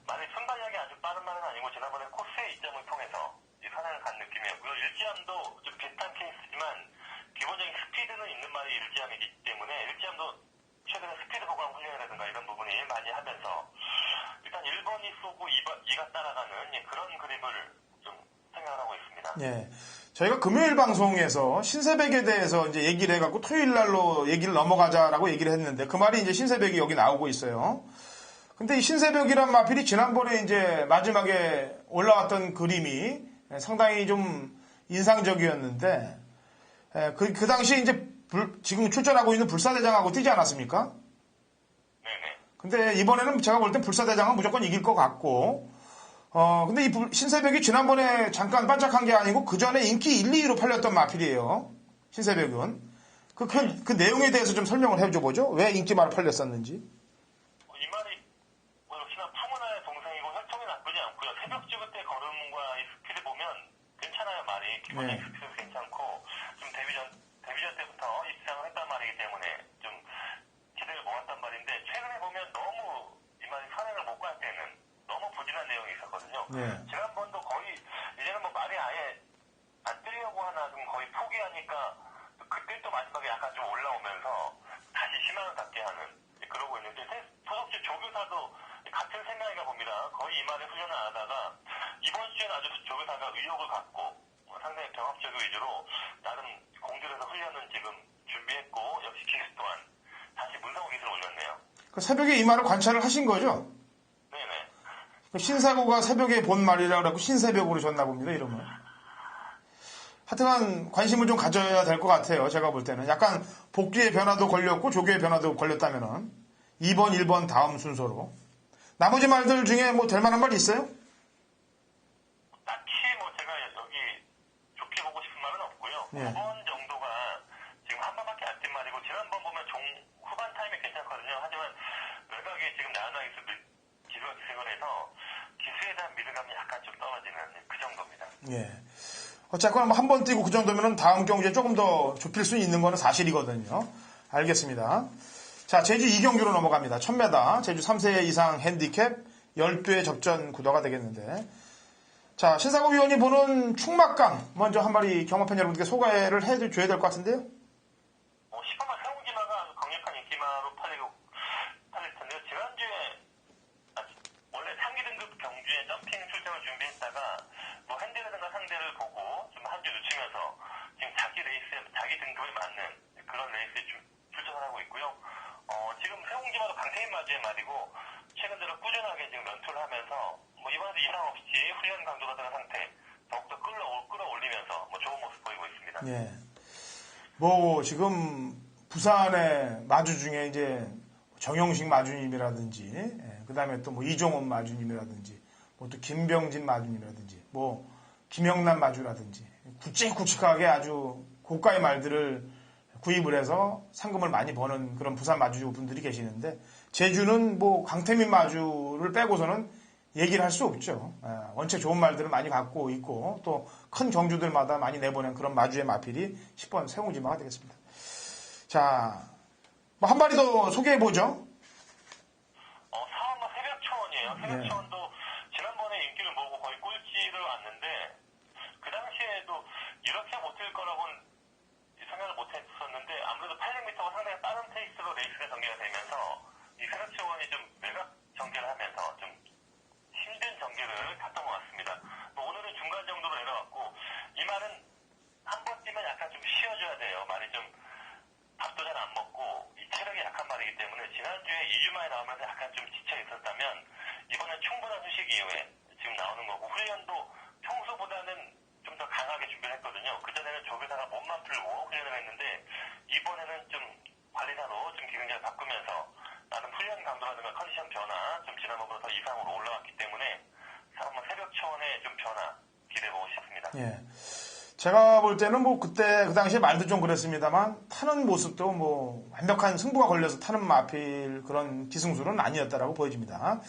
만약 순발력이 아주 빠른 말은 아니고 지난번에 코스의 이점을 통해서 선행을 간 느낌이었고요. 일지함도 좀 비슷한 케이스지만 기본적인 스피드는 있는 말이 일지함이기 때문에 일지함도 최근에 스피드 보강 훈련이라든가 이런 부분이 많이 하면서 일단 1번이 쏘고 2가 따라가는 그런 그림을 좀 생각을 하고 있습니다. 예. 저희가 금요일 방송에서 신세백에 대해서 이제 얘기를 해갖고 토요일 날로 얘기를 넘어가자라고 얘기를 했는데 그 말이 이제 신세백이 여기 나오고 있어요. 근데 이 신세백이란 마필이 지난번에 이제 마지막에 올라왔던 그림이 상당히 좀 인상적이었는데 그 당시에 이제 지금 출전하고 있는 불사대장하고 뛰지 않았습니까? 네네. 근데 이번에는 제가 볼 땐 불사대장은 무조건 이길 것 같고, 근데 이 신세벽이 지난번에 잠깐 반짝한 게 아니고 그 전에 인기 1, 2위로 팔렸던 마필이에요. 신세벽은. 그 내용에 대해서 좀 설명을 해줘 보죠. 왜 인기마로 팔렸었는지. 이 말이 역시나 푸문화의 동생이고 혈통이 나쁘지 않고요. 새벽 찍을 때 걸음과 이 스피드 보면 괜찮아요, 말이. 기본적인 네. 스피드도 괜찮고 좀 데뷔전 때부터 입상을 했단 말이기 때문에 좀 기대를 모았단 말인데 최근에 보면 너무 이 말이 선행을 못 갈 때는 너무 부진한 내용이 있었거든요. 네. 지난번도 거의 이제는 말이 아예 안 뜨려고 하나 좀 거의 포기하니까 그때 또 마지막에 약간 좀 올라오면서 다시 희망을 갖게 하는 그러고 있는데 소속지 조교사도 같은 생각인가 봅니다. 거의 이 말에 훈련을 안 하다가 이번 주에는 아주 조교사가 의욕을 갖고 상당히 병합적 위주로 나름 공들여서 훈련은 지금 준비했고 역시 기수 또한 다시 문상호 기술을 올렸네요. 그 새벽에 이 말을 관찰을 하신 거죠? 네네. 그 신사고가 새벽에 본 말이라고 그러고 신새벽으로 줬나 봅니다, 이러면. 하여튼간 관심을 좀 가져야 될 것 같아요. 제가 볼 때는. 약간 복귀의 변화도 걸렸고 조교의 변화도 걸렸다면은 2번, 1번 다음 순서로. 나머지 말들 중에 뭐 될 만한 말 있어요? 딱히 제가 여기 좋게 보고 싶은 말은 없고요. 예. 9번 정도가 지금 한 번밖에 안 뛴 말이고 지난번 보면 후반 타임이 괜찮거든요. 하지만 외곽에 지금 나나이스 기수가 기승을 해서 기수에 대한 믿음감이 약간 좀 떨어지는 그 정도입니다. 예. 어쨌거나 한 번 뛰고 그 정도면은 다음 경기에 조금 더 좁힐 수 있는 거는 사실이거든요. 알겠습니다. 자, 제주 2경기로 넘어갑니다. 1000m, 제주 3세 이상 핸디캡 12회 접전 구도가 되겠는데. 자, 신사고 위원이 보는 충막강 먼저 한 마리 경마팬 여러분께 소개를 해줘야 될 것 같은데요. 10번만 세운기마가 아주 강력한 인기마로 팔릴 텐데요. 지난주에 원래 상위 등급 경주에 점핑 출전을 준비했다가 핸디라든가 상대를 보고 좀 한 주 늦추면서 지금 자기 등급에 맞는 그런 레이스에 출전을 하고 있고요. 지금 세운기마도 강태인 마주의 말이고 최근 들어 꾸준하게 지금 연투를 하면서 이번에도 이상 없이 훈련 강도가 된 상태 더욱더 끌어올리면서 좋은 모습 보이고 있습니다. 예. 지금 부산의 마주 중에 이제 정영식 마주님이라든지, 그 다음에 또 이종원 마주님이라든지, 또 김병진 마주님이라든지, 김영란 마주라든지, 굵직굵직하게 아주 고가의 말들을 구입을 해서 상금을 많이 버는 그런 부산 마주 분들이 계시는데, 제주는 강태민 마주를 빼고서는 얘기를 할 수 없죠. 원체 좋은 말들을 많이 갖고 있고 또 큰 경주들마다 많이 내보낸 그런 마주의 마필이 10번 세웅지마가 되겠습니다. 자, 뭐 한 마리 더 소개해보죠. 사암마 새벽초원이에요. 새벽초원도 지난번에 인기를 모으고 거의 꼴찌를 왔는데 그 당시에도 이렇게 못할 거라고는 생각을 못했었는데 아무래도 800m가 상당히 빠른 페이스로 레이스가 전개가 되면서 이 새벽초원이 좀 매각 전개를 하면서 좀 힘든 전개를 갔던 것 같습니다. 오늘은 중간 정도로 내려왔고 이 말은 한 번 뛰면 약간 좀 쉬어줘야 돼요. 말이 좀 밥도 잘 안 먹고 이 체력이 약한 말이기 때문에 지난주에 2주 만에 나오면서 약간 좀 지쳐 있었다면 이번엔 충분한 휴식 이후에 지금 나오는 거고 훈련도 평소보다는 좀 더 강하게 준비를 했거든요. 그전에는 조교사가 몸만 풀고 훈련을 했는데 이번에는 좀 관리사로 좀 기능자를 바꾸면서 나름 훈련 강도라든가 컨디션 변화 좀 지난번보다 더 이상으로 올라왔기 때문에 한번 새벽 초원의 좀 변화 기대해보고 싶습니다. 예. 제가 볼 때는 뭐 그때 그 당시에 말도 좀 그랬습니다만 타는 모습도 뭐 완벽한 승부가 걸려서 타는 마필 그런 기승술은 아니었다라고 보여집니다.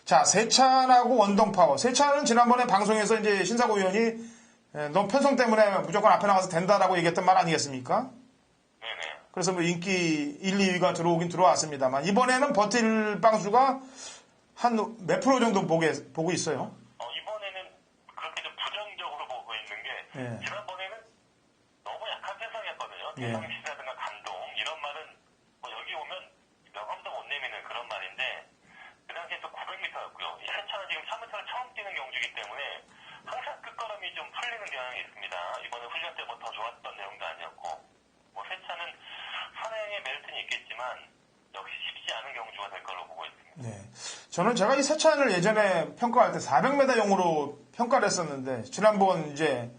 자, 세찬하고 원동파워. 세찬은 지난번에 방송에서 이제 신사고 의원이 너 편성 때문에 무조건 앞에 나가서 된다라고 얘기했던 말 아니겠습니까? 네네. 그래서 뭐 인기 1, 2위가 들어오긴 들어왔습니다만 이번에는 버틸 방수가 한 몇 프로 정도 보고 있어요. 이번에는 그렇게 좀 부정적으로 보고 있는 게 예. 지난번에는 너무 약한 편성이었거든요. 예. 대성시라든가 감동 이런 말은 뭐 여기 오면 명함도 못 내미는 그런 말인데 그 당시에 또 900m였고요. 이 세차는 지금 1000m를 처음 뛰는 경주이기 때문에 항상 끝걸음이 좀 풀리는 경향이 있습니다. 이번에 훈련 때 뭐 더 좋았던 내용도 아니었고 뭐 세차는 선행의 메리트는 있겠지만 역시 쉽지 않은 경주가 될 걸로 보고 있습니다. 네. 저는 제가 이 세찬을 예전에 평가할 때 400m용으로 평가를 했었는데 지난번 이제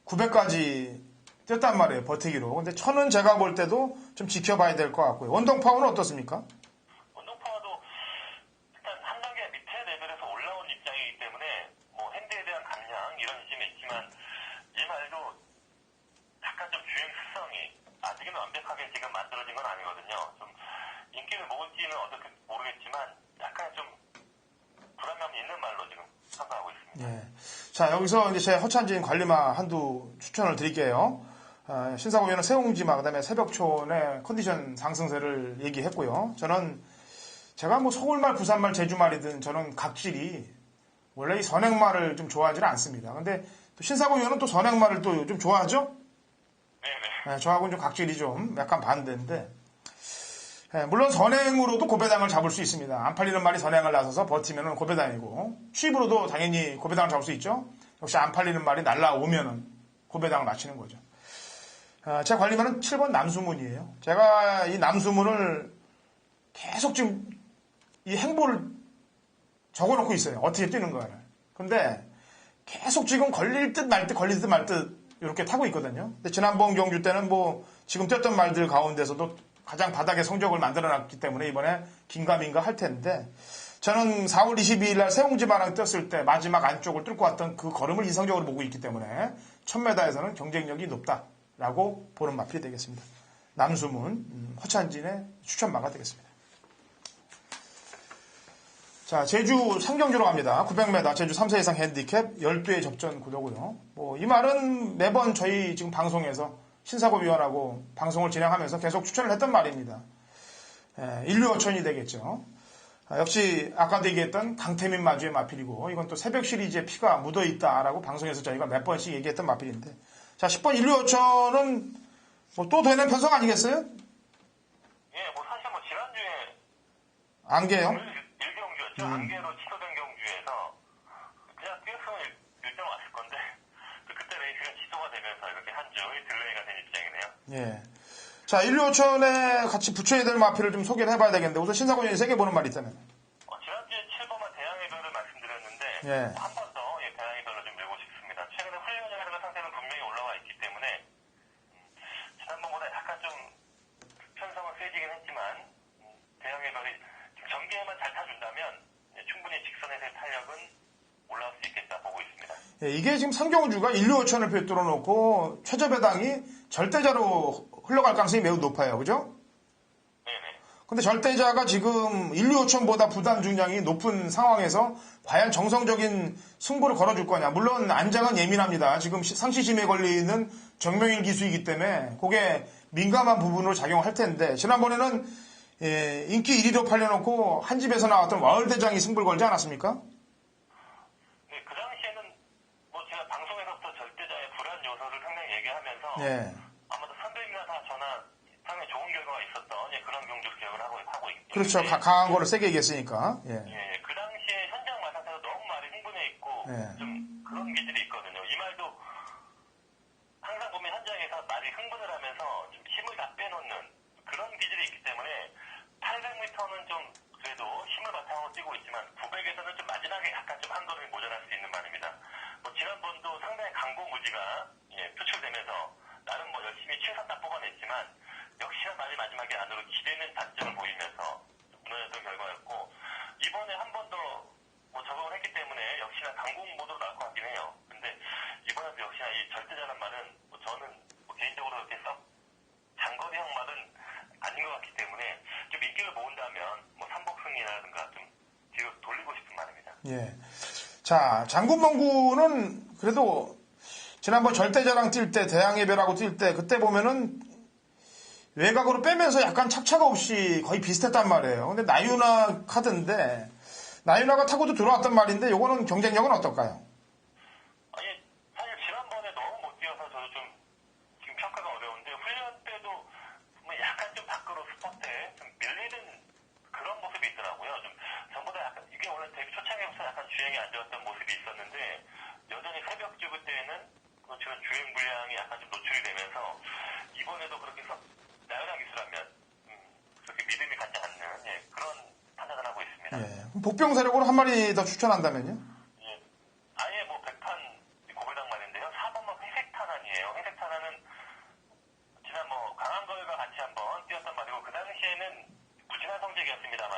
900까지 뛰었단 말이에요. 버티기로. 근데 1000은 제가 볼 때도 좀 지켜봐야 될 것 같고요. 원동파워는 어떻습니까? 원동파워도 일단 한 단계 밑에 레벨에서 올라온 입장이기 때문에 뭐 핸드에 대한 감량 이런 지점이 있지만 이 말도 약간 좀 주행 습성이 아직은 완벽하게 지금 만들어진 건 아니거든요. 좀 인기를 모을지는 어떻게 모르겠지만 약간 좀 불안감이 있는 말로 지금 평가하고 있습니다. 예. 자, 여기서 이제 제 허찬진 관리마 한두 추천을 드릴게요. 신사고위원은 세웅지마, 그 다음에 새벽초원의 컨디션 상승세를 얘기했고요. 저는 제가 뭐 서울말, 부산말, 제주말이든 저는 각질이 원래 이 선행말을 좀 좋아하지는 않습니다. 근데 또 신사고위원은 또 선행말을 또 좀 좋아하죠? 네네. 저하고는 좀 각질이 좀 약간 반대인데, 물론 선행으로도 고배당을 잡을 수 있습니다. 안 팔리는 말이 선행을 나서서 버티면 고배당이고, 수입으로도 당연히 고배당을 잡을 수 있죠. 역시 안 팔리는 말이 날라오면 고배당을 맞추는 거죠. 제 관리만은 7번 남수문이에요. 제가 이 남수문을 계속 지금 이 행보를 적어놓고 있어요. 어떻게 뛰는 거를. 근데 계속 지금 걸릴 듯 말 듯 걸릴 듯 말 듯 이렇게 타고 있거든요. 근데 지난번 경주 때는 뭐 지금 뛰었던 말들 가운데서도 가장 바닥의 성적을 만들어놨기 때문에 이번에 긴가민가 할 텐데 저는 4월 22일 날 세웅지마랑 뛰었을 때 마지막 안쪽을 뚫고 왔던 그 걸음을 이상적으로 보고 있기 때문에 1000m에서는 경쟁력이 높다라고 보는 마필이 되겠습니다. 남수문, 허찬진의 추천마가 되겠습니다. 자, 제주 상경주로 갑니다. 900m, 제주 3세 이상 핸디캡 12회 접전 구도고요. 뭐, 이 말은 매번 저희 지금 방송에서 신사고위원하고 방송을 진행하면서 계속 추천을 했던 말입니다. 인류어천이 되겠죠. 역시 아까도 얘기했던 강태민 마주의 마필이고 이건 또 새벽 시리즈에 피가 묻어있다라고 방송에서 저희가 몇 번씩 얘기했던 마필인데 자, 10번 인류어천은 뭐 또 되는 편성 아니겠어요? 예, 뭐 사실 뭐 지난주에 안개요? 안개로 취소된 경주에서 그냥 뛰었으면 1등 왔을 건데 그때 레이스가 취소가 되면서 이렇게 한 주 딜레이가 된 입장이네요. 예. 자, 인류어천에 같이 붙여야 될 마필을 좀 소개를 해봐야 되겠는데 우선 신사고위원이 세개 보는 말이 있다면 지난주에 7번만 대항해별을 말씀드렸는데 예. 한 번 더 대항해별로 좀 밀고 싶습니다. 최근에 훈련이라는 상태는 분명히 올라와 있기 때문에 지난번보다 약간 좀 편성은 세지긴 했지만 대항해별이 전개에만 잘 타준다면 충분히 직선에서의 탄력은 올라올 수 있겠다 보고 있습니다. 예, 이게 지금 상경주가 인류어천을 꿰뚫어 놓고 최저 배당이 절대자로 흘러갈 가능성이 매우 높아요. 그죠? 네네. 근데 절대자가 지금 인류 요청보다 부담 중량이 높은 상황에서 과연 정성적인 승부를 걸어줄 거냐. 물론 안장은 예민합니다. 지금 상시심에 걸리는 정명일 기수이기 때문에 그게 민감한 부분으로 작용할 텐데 지난번에는 인기 1위로 팔려놓고 한 집에서 나왔던 와울대장이 승부를 걸지 않았습니까? 네, 그 당시에는 뭐 제가 방송에서부터 절대자의 불안 요소를 상당히 얘기하면서 예. 아마도 선배님이나 다 저나 상당히 좋은 결과가 있었던 그런 경주로 기억을 하고 있기 때문에 그렇죠. 강한 거를 세게 얘기했으니까. 예. 예, 그 당시에 현장 마상태에서 너무 많이 흥분해 있고 예. 좀 그런 기질이 있거든요. 이 말도 항상 보면 현장에서 많이 흥분을 하면서 좀 힘을 다 빼놓는 그런 기질이 있기 때문에 800m는 좀 그래도 힘을 바탕으로 뛰고 있지만 900에서는 좀 마지막에 약간 좀 한 걸음이 모자랄 수 있는 말입니다. 뭐 지난번도 상당히 강공무지가 표출되면서 나름 뭐 열심히 최선 다 뽑아냈지만 역시나 마지막에 안으로 기대는 단점을 보이면서 무너졌던 결과였고 이번에 한 번 더 뭐 적응을 했기 때문에 역시나 강공 모드로 나올 것 같긴 해요. 근데 이번에도 역시나 이 절대자란 말은 뭐 저는 뭐 개인적으로 이렇게 썩 장거리형 말은 아닌 것 같기 때문에 좀 인기를 모은다면 뭐 삼복승이라든가 좀 뒤로 돌리고 싶은 말입니다. 예. 자, 장군멍구는 그래도 지난번 절대자랑 뛸 때, 대항해별하고 뛸 때, 그때 보면은 외곽으로 빼면서 약간 착차가 없이 거의 비슷했단 말이에요. 근데 나유나 카드인데, 나유나가 타고도 들어왔단 말인데, 요거는 경쟁력은 어떨까요? 아니, 사실 지난번에 너무 못 뛰어서 저도 좀 지금 평가가 어려운데, 훈련 때도 뭐 약간 좀 밖으로 스포트에 좀 밀리는 그런 모습이 있더라고요. 좀 전보다 약간, 이게 원래 데뷔 초창기부터 약간 주행이 안 좋았던 모습이 있었는데, 여전히 새벽 주그 때에는 지금 주행 불량이 약간 좀 노출이 되면서, 이번에도 그렇게 해서 나연한 기술하면, 그렇게 믿음이 가지 않는, 그런 판단을 하고 있습니다. 예. 복병 세력으로 한 마리 더 추천한다면요? 예. 아예 뭐 백판 고배당 말인데요. 4번만 회색 탄환이에요. 회색 탄환은 지난 뭐 강한걸과 같이 한번 뛰었던 말이고 그 당시에는 부진한 성적이었습니다만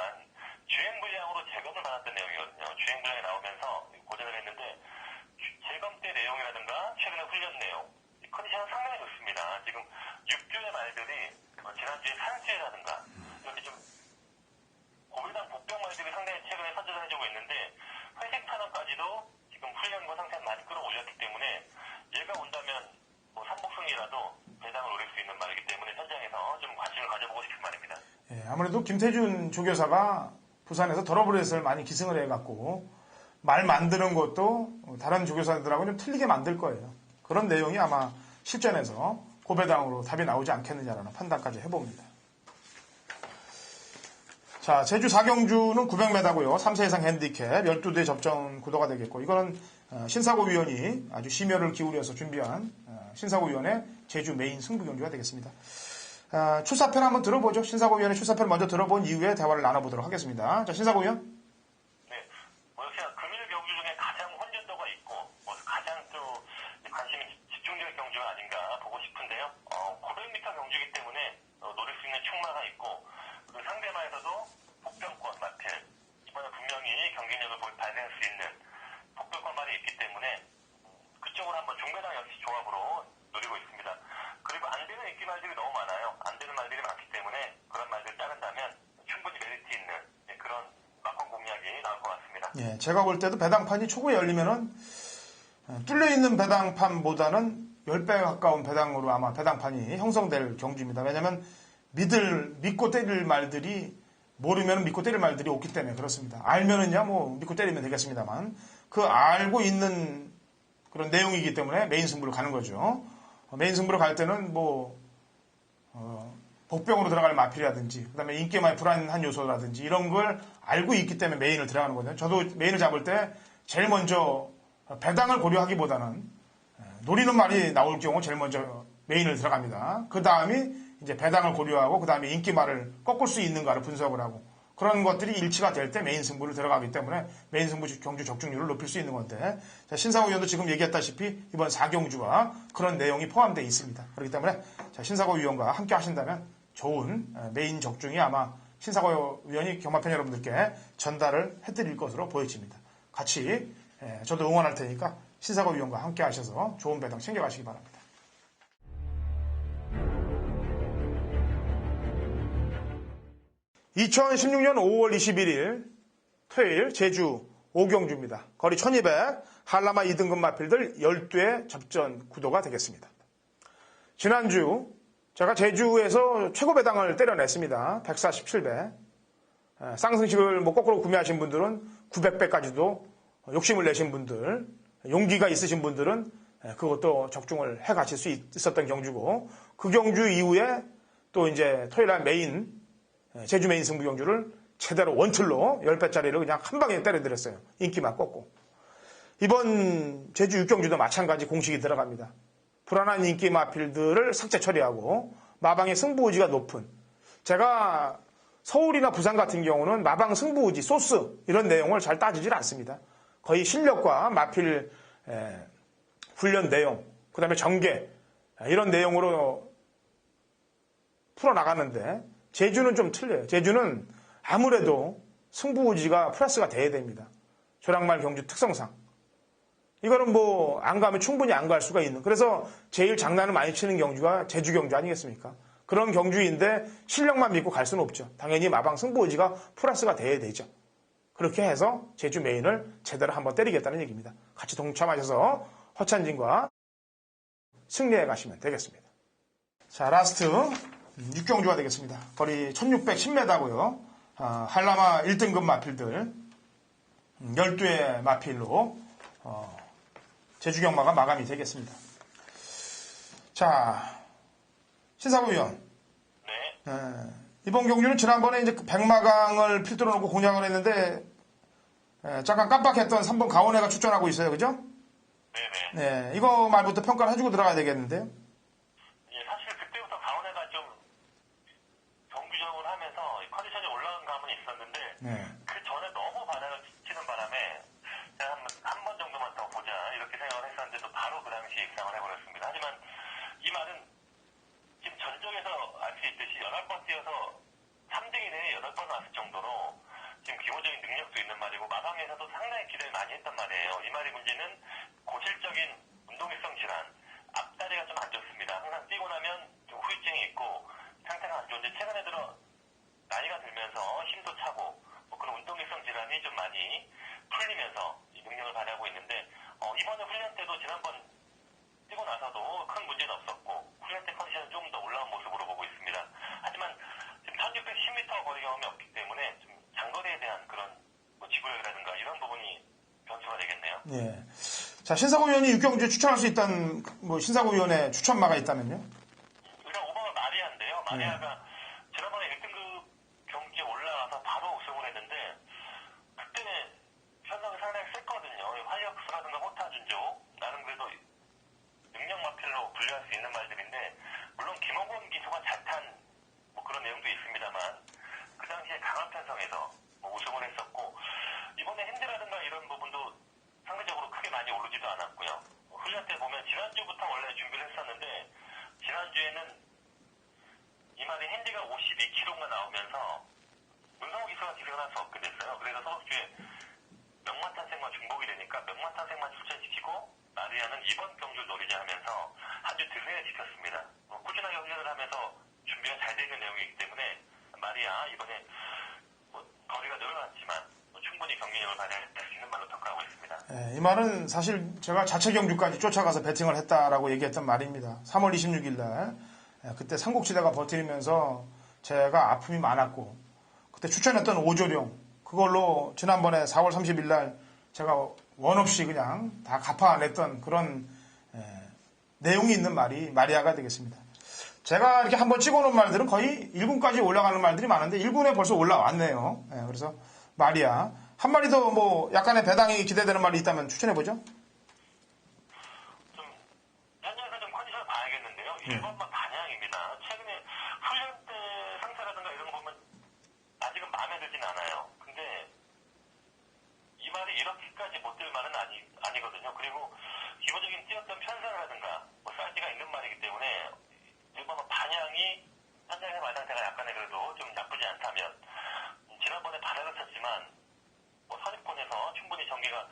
주행 불량으로 재검을 받았던 내용이거든요. 주행 불량이 나오면서 고전을 했는데 재검 때 내용이라든가 최근에 훈련 내용 컨디션은 상당히 좋습니다. 지금 6주의 말들이 지난주에 산수회라든가 이렇게 좀 고배당 복병 말들이 상당히 최근에 선전을 해주고 있는데 회색 탄환까지도 지금 훈련과 상태는 많이 끌어올렸기 때문에 얘가 온다면 뭐 삼복승이라도 배당을 노릴 수 있는 말이기 때문에 현장에서 좀 관심을 가져보고 싶은 말입니다. 예, 아무래도 김태준 조교사가 부산에서 더러브렛을 많이 기승을 해갖고 말 만드는 것도 다른 조교사들하고 좀 틀리게 만들 거예요. 그런 내용이 아마 실전에서 고배당으로 답이 나오지 않겠느냐라는 판단까지 해봅니다. 자, 제주 4경주는 900m고요. 3세 이상 핸디캡 12대 접전 구도가 되겠고 이거는 신사고위원이 아주 심혈을 기울여서 준비한 신사고위원의 제주 메인 승부 경주가 되겠습니다. 출사편 한번 들어보죠. 신사고위원의 출사편 먼저 들어본 이후에 대화를 나눠보도록 하겠습니다. 자, 신사고위원. 네, 뭐 역시 금일 경주 중에 가장 혼전도가 있고 뭐 가장 또 관심이 집중적인 경주가 아닌가 보고 싶은데요. 900m 경주이기 때문에 노릴 수 있는 충마가 있고 그 상대마에서도 복병권 마필 이번에 분명히 경쟁력을 발휘할 수 있는 복병권 말이 있기 때문에 그쪽으로 한번 중배당 역시 조합으로 노리고 있습니다. 그리고 안 되는 인기 말들이 너무 많아요. 안 되는 말들이 많기 때문에 그런 말들 따른다면 충분히 메리트 있는 그런 막판 공략이 나올 것 같습니다. 예, 제가 볼 때도 배당판이 초구에 열리면은 뚫려있는 배당판보다는 10배 가까운 배당으로 아마 배당판이 형성될 경주입니다. 왜냐하면 믿고 때릴 말들이 모르면 믿고 때릴 말들이 없기 때문에 그렇습니다. 알면은야 뭐 믿고 때리면 되겠습니다만 그 알고 있는 그런 내용이기 때문에 메인 승부를 가는 거죠. 메인 승부를 갈 때는 뭐 복병으로 들어갈 마필이라든지 그다음에 인기에 불안한 요소라든지 이런 걸 알고 있기 때문에 메인을 들어가는 거거든요. 저도 메인을 잡을 때 제일 먼저 배당을 고려하기보다는 노리는 말이 나올 경우 제일 먼저 메인을 들어갑니다. 그 다음이 이제 배당을 고려하고 그 다음에 인기말을 꺾을 수 있는가를 분석을 하고 그런 것들이 일치가 될 때 메인 승부를 들어가기 때문에 메인 승부 경주 적중률을 높일 수 있는 건데 신사고 위원도 지금 얘기했다시피 이번 4경주가 그런 내용이 포함되어 있습니다. 그렇기 때문에 신사고 위원과 함께 하신다면 좋은 메인 적중이 아마 신사고 위원이 경마팬 여러분들께 전달을 해드릴 것으로 보여집니다. 같이 저도 응원할 테니까 신사고 위원과 함께 하셔서 좋은 배당 챙겨가시기 바랍니다. 2016년 5월 21일 토요일 제주 오경주입니다. 거리 1200, 한라마 2등급 마필들 12회 접전 구도가 되겠습니다. 지난주 제가 제주에서 최고 배당을 때려냈습니다. 147배. 쌍승식을 거꾸로 구매하신 분들은 900배까지도 욕심을 내신 분들, 용기가 있으신 분들은 그것도 적중을 해 가실 수 있었던 경주고, 그 경주 이후에 또 이제 토요일날 메인, 제주 메인 승부 경주를 제대로 원틀로 10배짜리를 그냥 한 방에 때려드렸어요. 인기만 꺾고. 이번 제주 6경주도 마찬가지 공식이 들어갑니다. 불안한 인기 마필들을 삭제 처리하고 마방의 승부 의지가 높은, 제가 서울이나 부산 같은 경우는 마방 승부 의지, 소스 이런 내용을 잘 따지질 않습니다. 거의 실력과 마필 훈련 내용, 그 다음에 전개 이런 내용으로 풀어나가는데, 제주는 좀 틀려요. 제주는 아무래도 승부 의지가 플러스가 돼야 됩니다. 조랑말 경주 특성상. 이거는 안 가면 충분히 안 갈 수가 있는. 그래서 제일 장난을 많이 치는 경주가 제주 경주 아니겠습니까? 그런 경주인데 실력만 믿고 갈 수는 없죠. 당연히 마방 승부 의지가 플러스가 돼야 되죠. 그렇게 해서 제주 메인을 제대로 한번 때리겠다는 얘기입니다. 같이 동참하셔서 허찬진과 승리해 가시면 되겠습니다. 자, 라스트 6경주가 되겠습니다. 거리 1610m고요. 한라마 1등급 마필들 12회 마필로 제주 경마가 마감이 되겠습니다. 자, 신사부 위원. 네. 이번 경주는 지난번에 이제 백마강을 필두로 놓고 공략을 했는데, 잠깐 깜빡했던 3번 가온회가 출전하고 있어요. 그죠? 네네. 네. 이거 말부터 평가를 해주고 들어가야 되겠는데요. 예, 사실 그때부터 가온회가 좀 경규적으로 하면서 컨디션이 올라간 감은 있었는데, 네. 그 전에 너무 바닥을 치는 바람에 제가 한 번 정도만 더 보자 이렇게 생각을 했었는데, 또 바로 그 당시에 입상을 해버렸습니다. 하지만 이 말은 지금 전적에서 알 수 있듯이 8번 뛰어서 3등이 내에 8번 왔을 정도로 지금 기본적인 능력도 있는 말이고, 마방에서도 상당히 기대를 많이 했단 말이에요. 이 말의 문제는 고질적인 운동일성 질환, 앞다리가 좀 안 좋습니다. 항상 뛰고 나면 좀 후유증이 있고 상태가 안 좋은데, 최근에 들어 나이가 들면서 힘도 차고 그런 운동일성 질환이 좀 많이 풀리면서 이 능력을 발휘하고 있는데, 이번에 훈련 때도 지난번 뛰고 나서도 큰 문제는 없었고 훈련 때 컨디션은 좀 더 올라온 모습으로 보고 있습니다. 하지만 지금 1610m 거리 경험이 없기 때문에 좀 장거리에 대한 그런 지구력이라든가 이런 부분이 변수가 되겠네요. 네. 자, 신사고 위원이 6경주에 추천할 수 있다는 신사고 위원의 추천마가 있다면요? 일단 5번은 마리아인데요. 마리아가 지난번에 1등급 경기에 올라와서 바로 우승을 했는데, 그때 현상이 상당히 셌거든요. 활력수라든가 호타준조, 나는 그래도 능력 마필로 분류할 수 있는 말들인데, 물론 김홍곤 기수가 잘 탄 그런 내용도 있습니다만, 그 당시에 강한 편성에서 우승을 했었고, 이번에 핸드라든가 이런 부분도 상대적으로 크게 많이 오르지도 않았고요. 훈련 때 보면 지난주부터 원래 준비를 했었는데, 지난주에는 이 말이 핸디가 52kg가 나오면서 문성호 기수가 기승을 할 수 없게 됐어요. 그래서 서울주에 명마탄생만 중복이 되니까 명마탄생만 출전시키고 마리아는 이번 경주를 노리자 하면서 아주 드세게 지켰습니다. 꾸준하게 훈련을 하면서 준비가 잘 되는 내용이기 때문에 마리아 이번에 거리가 늘어났지만 충분히 경기력을 발휘할 수 있는 말로 평가하고 있습니다. 이 말은 사실 제가 자체 경주까지 쫓아가서 배팅을 했다라고 얘기했던 말입니다. 3월 26일 날 그때 삼국지대가 버티면서 제가 아픔이 많았고, 그때 추천했던 오조룡 그걸로 지난번에 4월 30일 날 제가 원 없이 그냥 다 갚아냈던 그런 내용이 있는 말이 마리아가 되겠습니다. 제가 이렇게 한번 찍어놓은 말들은 거의 1군까지 올라가는 말들이 많은데 1군에 벌써 올라왔네요. 그래서 마리아 한 마리 더 약간의 배당이 기대되는 말이 있다면 추천해보죠. 좀 현장에서 좀 컨디션을 봐야겠는데요. 1번만 반향입니다. 최근에 훈련 때 상태라든가 이런 거 보면 아직은 마음에 들진 않아요. 근데 이 말이 이렇게까지 못 될 말은 아니거든요. 그리고 기본적인 뛰었던 편사라든가 사이즈가 있는 말이기 때문에 1번은 반향이 현장의 마상태가 약간의 그래도 좀 나쁘지 않다면, 지난번에 바닥을 쳤지만 선입권에서 충분히 전개가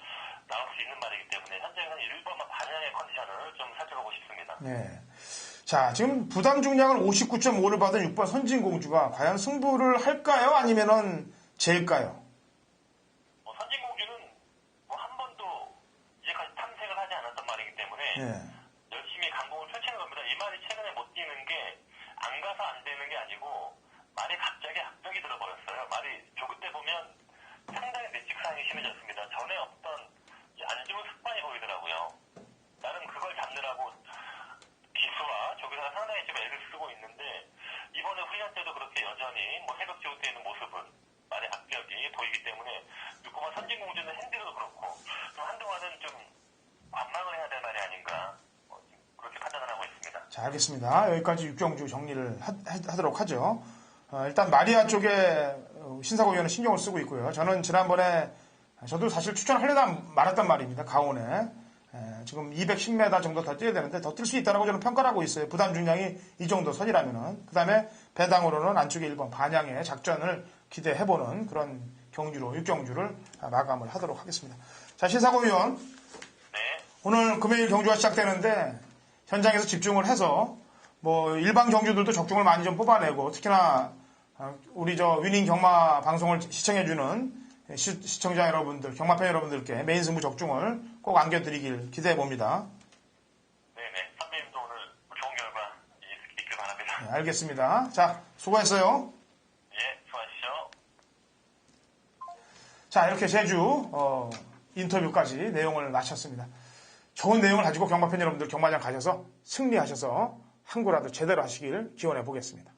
나올 수 있는 말이기 때문에 현장에서는 1번만 반향의 컨디션을 좀 살펴보고 싶습니다. 네. 자, 지금 부담 중량을 59.5를 받은 6번 선진공주가 과연 승부를 할까요? 아니면은 질까요? 선진공주는 뭐 한 번도 이제까지 탐색을 하지 않았던 말이기 때문에 예. 열심히 강공을 펼치는 겁니다. 이 말이 최근에 못 뛰는 게 안 가서 안 되는 게 아니고 말이 갑자기 악벽이 들어버렸어요. 말이 조그 때 보면 상당히 뇌직상이 심해졌습니다. 전에 없던 안 좋은 습관이 보이더라고요. 나름 그걸 잡느라고 기수와 조교사가 상당히 좀 애를 쓰고 있는데 이번에 훈련 때도 그렇게 여전히 뭐 새벽지구대 있는 모습은 말의 악벽이 보이기 때문에 6번 선진공주는 핸디도 그렇고 좀 한동안은 좀 관망을 해야 될 말이 아닌가 그렇게 판단을 하고 있습니다. 자, 알겠습니다. 여기까지 육경주 정리를 하도록 하죠. 일단 마리아 쪽에 신사고위원은 신경을 쓰고 있고요. 저는 지난번에 저도 사실 추천하려다 말았단 말입니다. 가온에. 지금 210m 정도 더 뛰어야 되는데 더 뛸 수 있다고 저는 평가를 하고 있어요. 부담 중량이 이 정도 선이라면은. 그 다음에 배당으로는 안쪽에 1번 반향의 작전을 기대해보는 그런 경주로, 육경주를 마감을 하도록 하겠습니다. 자, 신사고위원. 네. 오늘 금요일 경주가 시작되는데 현장에서 집중을 해서 뭐 일반 경주들도 적중을 많이 좀 뽑아내고 특히나 우리 저 위닝 경마 방송을 시청해주는 시청자 여러분들, 경마팬 여러분들께 메인 승부 적중을 꼭 안겨드리길 기대해 봅니다. 네네. 선배님도 오늘 좋은 결과 있길 바랍니다. 네, 알겠습니다. 자, 수고했어요. 예, 수고하십시오. 자, 이렇게 제주 인터뷰까지 내용을 마쳤습니다. 좋은 내용을 가지고 경마팬 여러분들 경마장 가셔서 승리하셔서 한 구라도 제대로 하시길 기원해 보겠습니다.